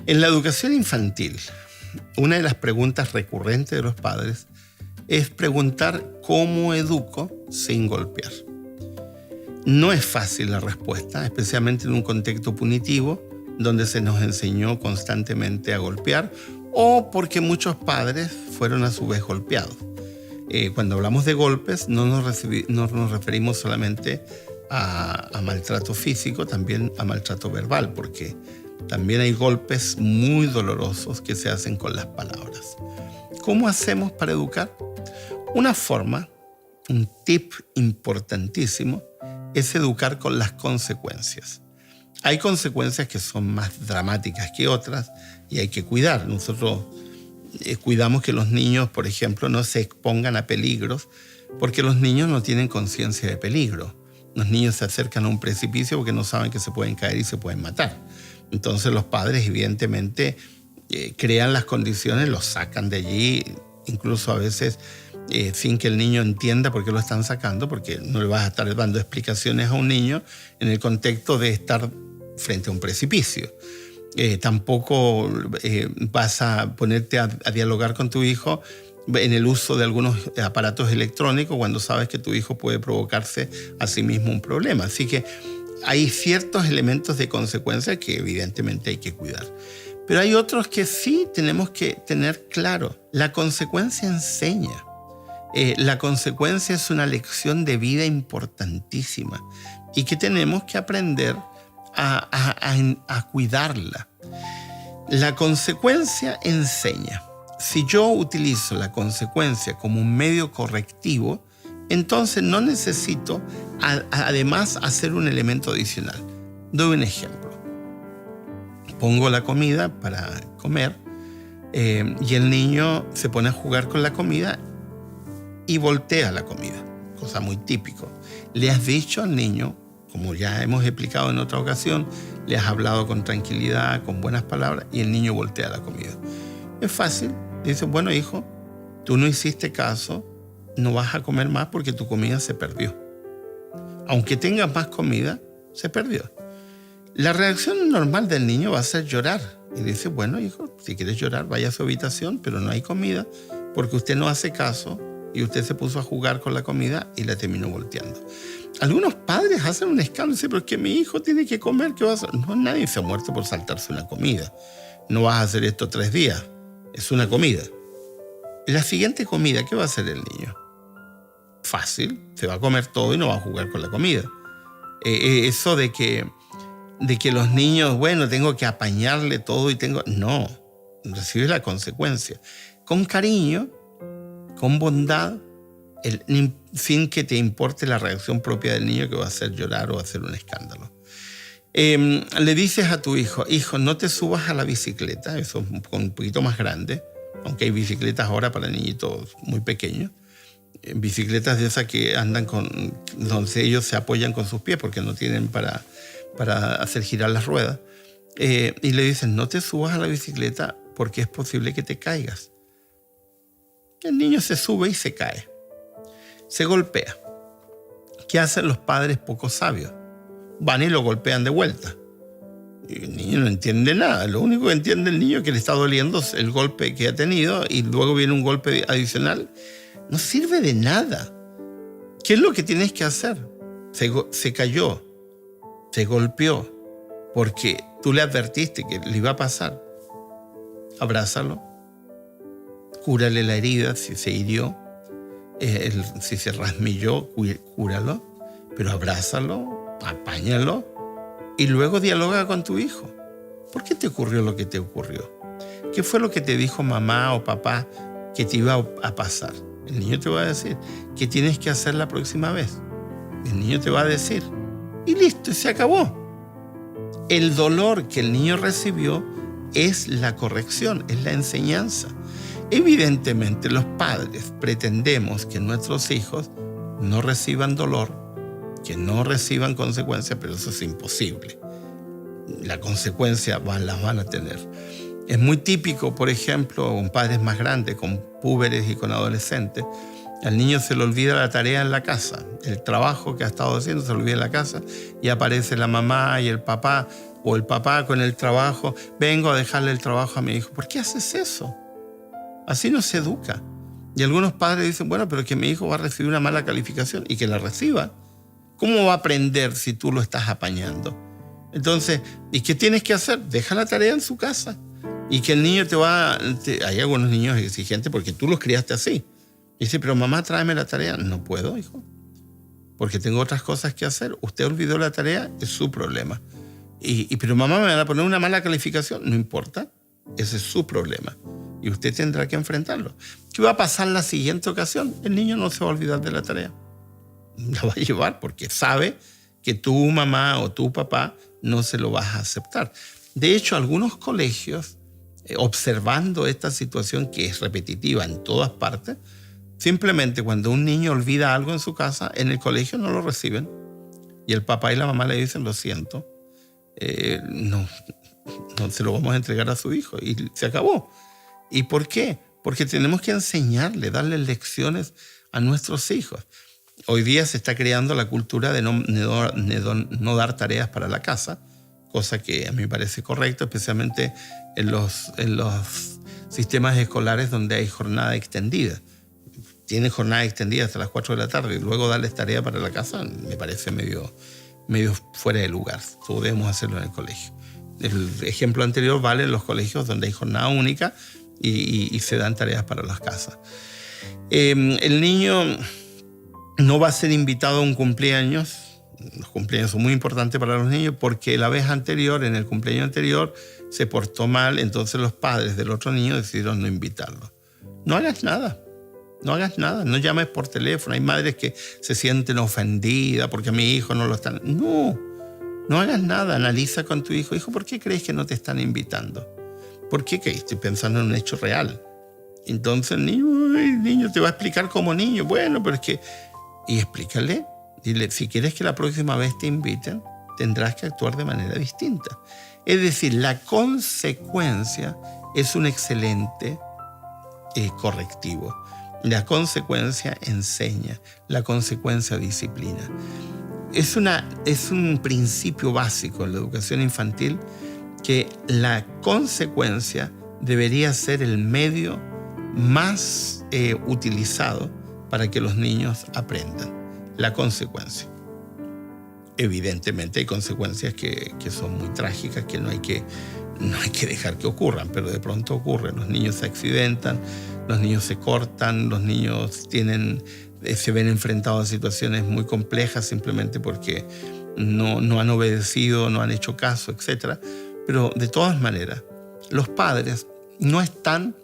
En la educación infantil, una de las preguntas recurrentes de los padres es preguntar cómo educo sin golpear. No es fácil la respuesta, especialmente en un contexto punitivo donde se nos enseñó constantemente a golpear o porque muchos padres fueron a su vez golpeados. Cuando hablamos de golpes no nos referimos solamente a maltrato físico, también a maltrato verbal, porque también hay golpes muy dolorosos que se hacen con las palabras. ¿Cómo hacemos para educar? Una forma, un tip importantísimo, es educar con las consecuencias. Hay consecuencias que son más dramáticas que otras y hay que cuidar. Nosotros cuidamos que los niños, por ejemplo, no se expongan a peligros porque los niños no tienen conciencia de peligro. Los niños se acercan a un precipicio porque no saben que se pueden caer y se pueden matar. Entonces los padres evidentemente crean las condiciones, los sacan de allí, incluso a veces sin que el niño entienda por qué lo están sacando, porque no le vas a estar dando explicaciones a un niño en el contexto de estar frente a un precipicio. Tampoco vas a ponerte a dialogar con tu hijo en el uso de algunos aparatos electrónicos cuando sabes que tu hijo puede provocarse a sí mismo un problema. Así que hay ciertos elementos de consecuencia que evidentemente hay que cuidar. Pero hay otros que sí tenemos que tener claro. La consecuencia enseña. La consecuencia es una lección de vida importantísima y que tenemos que aprender a cuidarla. La consecuencia enseña. Si yo utilizo la consecuencia como un medio correctivo, entonces no necesito además hacer un elemento adicional. Doy un ejemplo. Pongo la comida para comer y el niño se pone a jugar con la comida y voltea la comida, cosa muy típica. Le has dicho al niño, como ya hemos explicado en otra ocasión, le has hablado con tranquilidad, con buenas palabras y el niño voltea la comida. Es fácil. Dice, bueno hijo, tú no hiciste caso, no vas a comer más porque tu comida se perdió. Aunque tengas más comida, se perdió. La reacción normal del niño va a ser llorar. Y dice, bueno hijo, si quieres llorar, vaya a su habitación, pero no hay comida porque usted no hace caso y usted se puso a jugar con la comida y la terminó volteando. Algunos padres hacen un escándalo y dicen, pero es que mi hijo tiene que comer, ¿qué va a hacer? No, nadie se ha muerto por saltarse una comida. No vas a hacer esto 3 días. Es una comida. La siguiente comida, ¿qué va a hacer el niño? Fácil, se va a comer todo y no va a jugar con la comida. Eso de que los niños, bueno, tengo que apañarle todo y tengo... No, recibe la consecuencia. Con cariño, con bondad, sin que te importe la reacción propia del niño que va a hacer llorar o hacer un escándalo. Le dices a tu hijo, no te subas a la bicicleta, eso es un poquito más grande, aunque hay bicicletas ahora para niñitos muy pequeños, bicicletas de esas que andan donde ellos se apoyan con sus pies porque no tienen para hacer girar las ruedas, y le dices, no te subas a la bicicleta porque es posible que te caigas. El niño se sube y se cae, se golpea. ¿Qué hacen los padres poco sabios? Van y lo golpean de vuelta. Y el niño no entiende nada. Lo único que entiende el niño es que le está doliendo el golpe que ha tenido y luego viene un golpe adicional. No sirve de nada. ¿Qué es lo que tienes que hacer? Se cayó, se golpeó, porque tú le advertiste que le iba a pasar. Abrázalo, cúrale la herida si se hirió, si se rasmilló, cúralo, pero abrázalo, apáñalo y luego dialoga con tu hijo. ¿Por qué te ocurrió lo que te ocurrió? ¿Qué fue lo que te dijo mamá o papá que te iba a pasar? El niño te va a decir, ¿qué tienes que hacer la próxima vez? El niño te va a decir, y listo, y se acabó. El dolor que el niño recibió es la corrección, es la enseñanza. Evidentemente, los padres pretendemos que nuestros hijos no reciban dolor, que no reciban consecuencias, pero eso es imposible. La consecuencia las van a tener. Es muy típico, por ejemplo, con padres más grandes, con púberes y con adolescentes, al niño se le olvida la tarea en la casa, el trabajo que ha estado haciendo se le olvida en la casa y aparece la mamá y el papá o el papá con el trabajo, vengo a dejarle el trabajo a mi hijo. ¿Por qué haces eso? Así no se educa. Y algunos padres dicen, bueno, pero que mi hijo va a recibir una mala calificación, y que la reciba. ¿Cómo va a aprender si tú lo estás apañando? Entonces, ¿y qué tienes que hacer? Deja la tarea en su casa. Y que el niño hay algunos niños exigentes porque tú los criaste así. Y dice, pero mamá, tráeme la tarea. No puedo, hijo, porque tengo otras cosas que hacer. Usted olvidó la tarea, es su problema. Pero mamá, me van a poner una mala calificación. No importa, ese es su problema. Y usted tendrá que enfrentarlo. ¿Qué va a pasar la siguiente ocasión? El niño no se va a olvidar de la tarea. La va a llevar porque sabe que tu mamá o tu papá no se lo vas a aceptar. De hecho, algunos colegios, observando esta situación que es repetitiva en todas partes, simplemente cuando un niño olvida algo en su casa, en el colegio no lo reciben. Y el papá y la mamá le dicen, lo siento, no se lo vamos a entregar a su hijo. Y se acabó. ¿Y por qué? Porque tenemos que enseñarle, darle lecciones a nuestros hijos. Hoy día se está creando la cultura de no dar tareas para la casa, cosa que a mí me parece correcto, especialmente en los sistemas escolares donde hay jornada extendida. Tienen jornada extendida hasta las 4 de la tarde y luego darles tarea para la casa me parece medio fuera de lugar. Todo debemos hacerlo en el colegio. El ejemplo anterior vale en los colegios donde hay jornada única y se dan tareas para las casas. El niño no va a ser invitado a un cumpleaños. Los cumpleaños son muy importantes para los niños porque la vez anterior, en el cumpleaños anterior, se portó mal, entonces los padres del otro niño decidieron no invitarlo. No hagas nada. No hagas nada, no llames por teléfono. Hay madres que se sienten ofendidas porque a mi hijo no lo están... No hagas nada, analiza con tu hijo. Hijo, ¿por qué crees que no te están invitando? ¿Por qué? Que estoy pensando en un hecho real. Entonces el niño te va a explicar como niño. Bueno, pero es que... Y explícale, dile, si quieres que la próxima vez te inviten, tendrás que actuar de manera distinta. Es decir, la consecuencia es un excelente correctivo. La consecuencia enseña, la consecuencia disciplina. Es un principio básico en la educación infantil que la consecuencia debería ser el medio más utilizado para que los niños aprendan. La consecuencia. Evidentemente hay consecuencias que son muy trágicas, que no hay que dejar que ocurran, pero de pronto ocurren. Los niños se accidentan, los niños se cortan, los niños se ven enfrentados a situaciones muy complejas simplemente porque no han obedecido, no han hecho caso, etc. Pero de todas maneras, los padres no están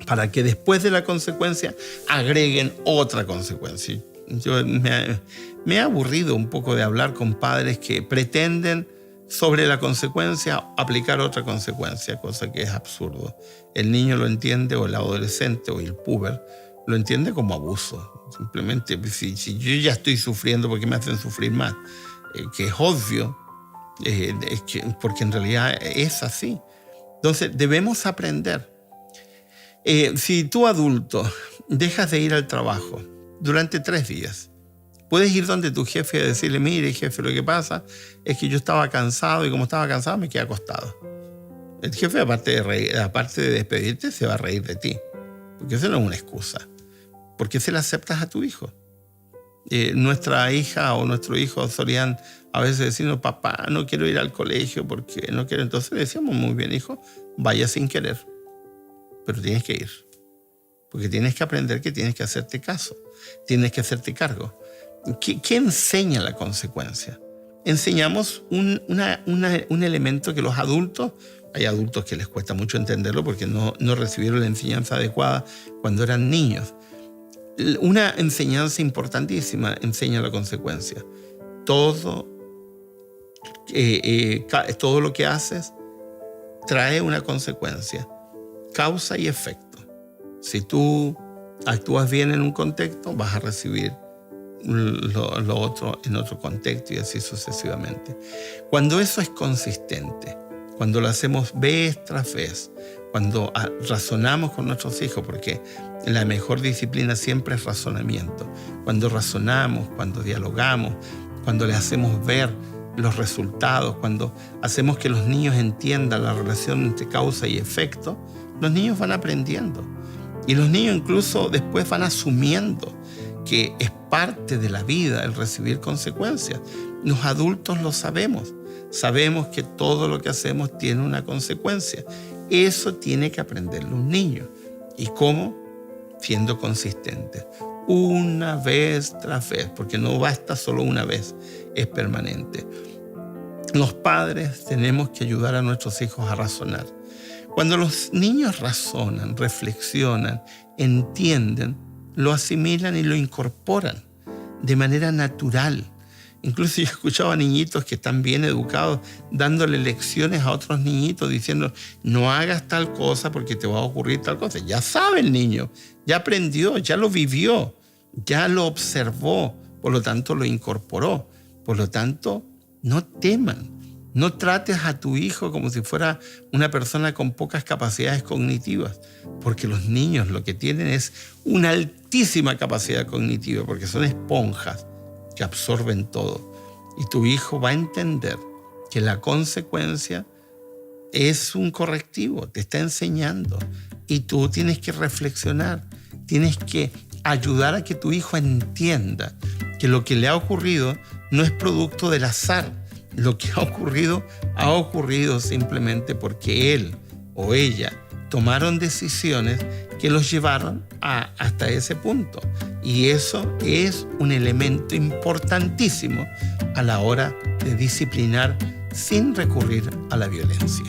para que después de la consecuencia agreguen otra consecuencia. Yo me he aburrido un poco de hablar con padres que pretenden sobre la consecuencia aplicar otra consecuencia, cosa que es absurdo. El niño lo entiende, o el adolescente o el puber lo entiende como abuso. Simplemente, si yo ya estoy sufriendo, ¿por qué me hacen sufrir más? Que es obvio, porque en realidad es así. Entonces debemos aprender. Si tú adulto dejas de ir al trabajo durante 3 días, puedes ir donde tu jefe y decirle, mire jefe, lo que pasa es que yo estaba cansado y como estaba cansado me quedé acostado. El jefe, aparte de despedirte, se va a reír de ti, porque eso no es una excusa. ¿Por qué se la aceptas a tu hijo? Nuestra hija o nuestro hijo solían a veces decirnos, papá, no quiero ir al colegio porque no quiero. Entonces le decíamos, muy bien hijo, vaya sin querer, pero tienes que ir, porque tienes que aprender que tienes que hacerte caso, tienes que hacerte cargo. ¿Qué enseña la consecuencia? Enseñamos un elemento que los adultos, hay adultos que les cuesta mucho entenderlo porque no recibieron la enseñanza adecuada cuando eran niños. Una enseñanza importantísima enseña la consecuencia. Todo lo que haces trae una consecuencia, causa y efecto. Si tú actúas bien en un contexto, vas a recibir lo otro en otro contexto y así sucesivamente. Cuando eso es consistente, cuando lo hacemos vez tras vez, cuando razonamos con nuestros hijos, porque la mejor disciplina siempre es razonamiento. Cuando razonamos, cuando dialogamos, cuando le hacemos ver los resultados, cuando hacemos que los niños entiendan la relación entre causa y efecto, los niños van aprendiendo. Y los niños incluso después van asumiendo que es parte de la vida el recibir consecuencias. Los adultos lo sabemos. Sabemos que todo lo que hacemos tiene una consecuencia. Eso tiene que aprenderlo un niño. ¿Y cómo? Siendo consistente. Una vez tras vez, porque no basta solo una vez, es permanente. Los padres tenemos que ayudar a nuestros hijos a razonar. Cuando los niños razonan, reflexionan, entienden, lo asimilan y lo incorporan de manera natural. Incluso yo he escuchado a niñitos que están bien educados dándole lecciones a otros niñitos diciendo no hagas tal cosa porque te va a ocurrir tal cosa. Ya sabe el niño, ya aprendió, ya lo vivió, ya lo observó, por lo tanto lo incorporó. Por lo tanto, no teman, no trates a tu hijo como si fuera una persona con pocas capacidades cognitivas, porque los niños lo que tienen es una altísima capacidad cognitiva, porque son esponjas que absorben todo. Y tu hijo va a entender que la consecuencia es un correctivo, te está enseñando. Y tú tienes que reflexionar, tienes que ayudar a que tu hijo entienda que lo que le ha ocurrido no es producto del azar. Lo que ha ocurrido simplemente porque él o ella tomaron decisiones que los llevaron hasta ese punto. Y eso es un elemento importantísimo a la hora de disciplinar sin recurrir a la violencia.